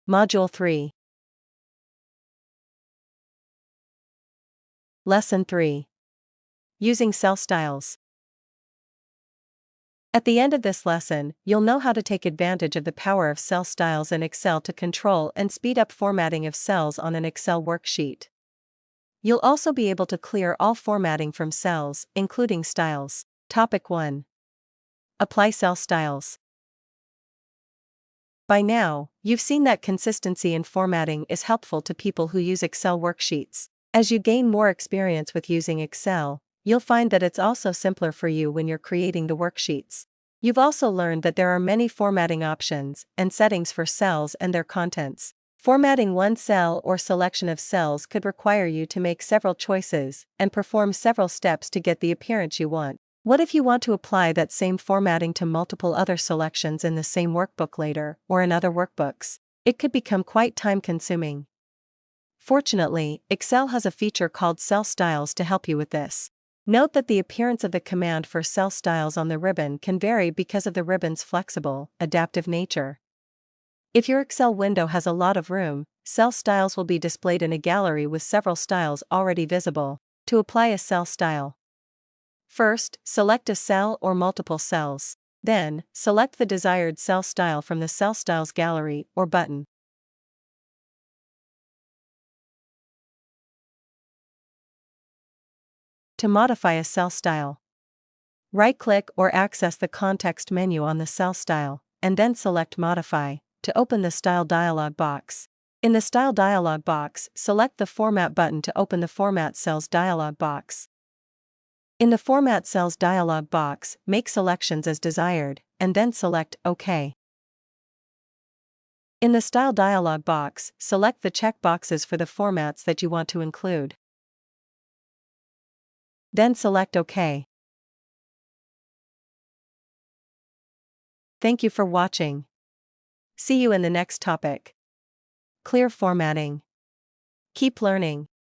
Module 3. Lesson 3. Using cell styles. At the end of this lesson, you'll know how to take advantage of the power of cell styles in Excel to control and speed up formatting of cells on an Excel worksheet. You'll also be able to clear all formatting from cells, including styles. Topic 1. Apply cell styles. By now, you've seen that consistency in formatting is helpful to people who use Excel worksheets. As you gain more experience with using Excel, you'll find that it's also simpler for you when you're creating the worksheets. You've also learned that there are many formatting options and settings for cells and their contents. Formatting one cell or selection of cells could require you to make several choices and perform several steps to get the appearance you want. What if you want to apply that same formatting to multiple other selections in the same workbook later, or in other workbooks? It could become quite time-consuming. Fortunately, Excel has a feature called Cell Styles to help you with this. Note that the appearance of the command for cell styles on the ribbon can vary because of the ribbon's flexible, adaptive nature. If your Excel window has a lot of room, cell styles will be displayed in a gallery with several styles already visible. To apply a cell style, first, select a cell or multiple cells. Then, select the desired cell style from the Cell Styles gallery or button. To modify a cell style, right-click or access the context menu on the cell style, and then select Modify to open the Style dialog box. In the Style dialog box, select the Format button to open the Format Cells dialog box. In the Format Cells dialog box, make selections as desired, and then select OK. In the Style dialog box, select the check boxes for the formats that you want to include. Then select OK. Thank you for watching. See you in the next topic. Clear formatting. Keep learning.